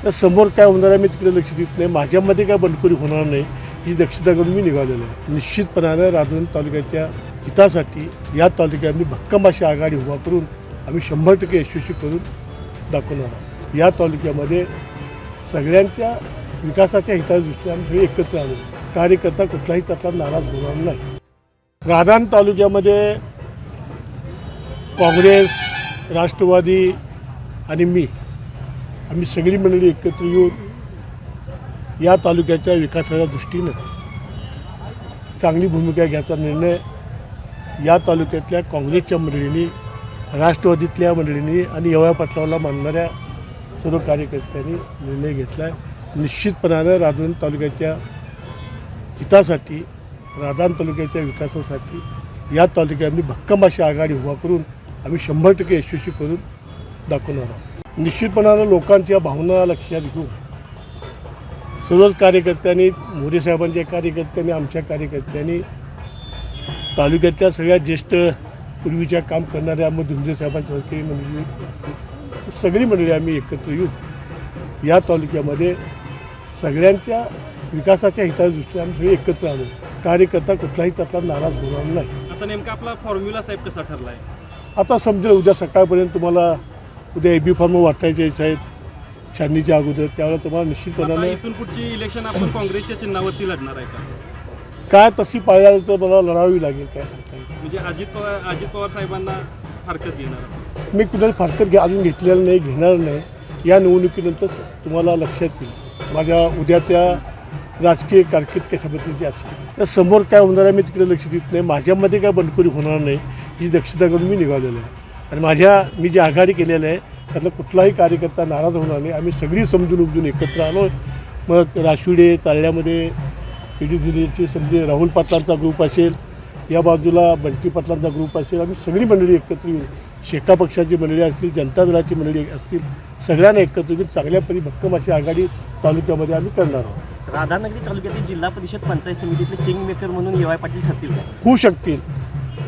तर समोर काय होणार आहे मी तिकडे लक्ष देत नाही. माझ्यामध्ये काय बंडखोरी होणार नाही ही दक्षता करून मी निघालेलो आहे. निश्चितपणानं राजूर तालुक्याच्या हितासाठी या तालुक्यामध्ये भक्कम अशी आघाडी उभा करून आम्ही 100% यशस्वी करून दाखवणार आहोत. या तालुक्यामध्ये सगळ्यांच्या विकासाच्या हिताच्या दृष्टीने आम्ही सगळे एकत्र आलो. कार्यकर्ता कुठलाही त्यातला नाराज होणार नाही. राधान तालुक्यामध्ये काँग्रेस, राष्ट्रवादी आणि मी आम्ही सगळी मंडळी एकत्र येऊन या तालुक्याच्या विकासाच्या दृष्टीनं चांगली भूमिका घ्यायचा निर्णय या तालुक्यातल्या काँग्रेसच्या मंडळींनी, राष्ट्रवादीतल्या मंडळींनी आणि येवळा पाटलाला मानणाऱ्या सर्व कार्यकर्त्यांनी निर्णय घेतला आहे. निश्चितपणानं राजूर तालुक्याच्या हितासाठी, राधान तालुक्याच्या विकासासाठी या तालुक्यामध्ये भक्कम अशी आघाडी उभा करून आम्ही 100% यशस्वी करून दाखवणार आहोत. निश्चितपणानं लोकांच्या भावना लक्षात घेऊन सर्वच कार्यकर्त्यांनी, मोरे साहेबांच्या कार्यकर्त्यांनी, आमच्या कार्यकर्त्यांनी, तालुक्यातल्या सगळ्यात ज्येष्ठ पूर्वीच्या काम करणाऱ्या धुंदे साहेबांसारखी मंडळी, सगळी मंडळी आम्ही एकत्र येऊन या तालुक्यामध्ये सगळ्यांच्या विकासाच्या हिताच्या दृष्टीने आम्ही सगळे एकत्र आलो. कार्यकर्ता कुठलाही त्यातला नाराज होणार नाही. आता नेमका आपला फॉर्म्युला साहेब कसा ठरला आहे? आता समजेल उद्या सकाळपर्यंत. तुम्हाला उद्या AB फॉर्म वाटायचे आहेत छाननीच्या अगोदर, त्यावेळेला तुम्हाला निश्चितपणाने इथून पुढची इलेक्शन आपण काँग्रेसच्या चिन्हावरती लढणार आहे का? काय तशी पाळल्याला तर मला लढावी लागेल, काय सांगता येईल. म्हणजे अजित पवार साहेबांना हरकत घेणार? मी कुठे फारकत अजून घेतलेलं नाही, घेणार नाही. या निवडणुकीनंतर तुम्हाला लक्षात येईल माझ्या उद्याच्या राजकीय कारकीर्द कशा पद्धतीची असेल. तर समोर काय होणार आहे मी तिकडे लक्ष देत नाही. माझ्यामध्ये काय बंडखोरी होणार नाही ही दक्षता करून मी निघालेलो आहे. आणि मी जी आघाडी केलेली आहे त्यातला कुठलाही कार्यकर्ता नाराज होणार नाही. आम्ही सगळी समजून उमजून एकत्र आलो. मग राशिवडे तारड्यामध्ये PDDचे समजे राहुल पाटलांचा ग्रुप असेल, या बाजूला बंटी पाटलांचा ग्रुप असेल, आम्ही सगळी मंडळी एकत्र येऊन शेका पक्षाची मंडळी असतील, जनता दलाची मंडळी असतील, सगळ्यांना एकत्र येऊन चांगल्यापैकी भक्कम अशी आघाडी तालुक्यामध्ये आम्ही करणार आहोत. राधानगरी तालुक्यातील जिल्हा परिषद पंचायत समितीतले किंग मेकर म्हणून येवळा पाटील ठरतील का? होऊ शकतील.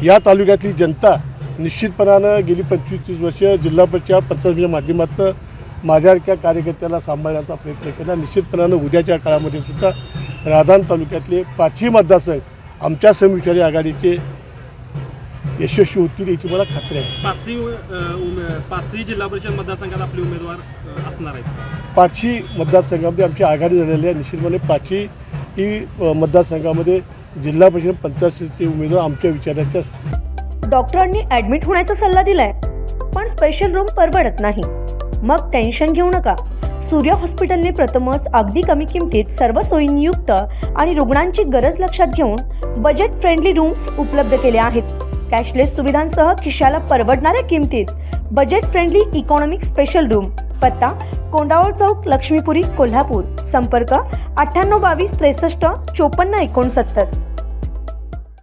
या तालुक्यातली जनता निश्चितपणानं गेली 25-30 वर्ष जिल्हा परिषद पंचायतीच्या माध्यमातून माझ्यासारख्या कार्यकर्त्याला सांभाळण्याचा प्रयत्न केला. निश्चितपणानं उद्याच्या काळामध्ये सुद्धा राधान तालुक्यातले 5ही मतदारसंघ आमच्या समविचारी आघाडीचे यशस्वी होतील याची मला खात्री आहे. पाचही जिल्हा परिषद मतदारसंघात आपले उमेदवार असणार आहेत. 5ही मतदारसंघामध्ये आमची आघाडी झालेली आहे. निश्चितपणे 5ही मतदारसंघामध्ये जिल्हा परिषद पंचायत समितीचे उमेदवार आमच्या विचाराचे असतील. डॉक्टरांनी ॲडमिट होण्याचा सल्ला दिलाय, पण स्पेशल रूम परवडत नाही. मग टेन्शन घेऊ नका. सूर्या हॉस्पिटलने प्रथमच अगदी कमी किमतीत सर्व सोयींयुक्त आणि रुग्णांची गरज लक्षात घेऊन बजेट फ्रेंडली रूम्स उपलब्ध केले आहेत. कॅशलेस सुविधांसह खिशाला परवडणाऱ्या किमतीत budget friendly economic special room. पत्ता कोंडावळ चौक, लक्ष्मीपुरी, कोल्हापूर. संपर्क 9822 63 54 69.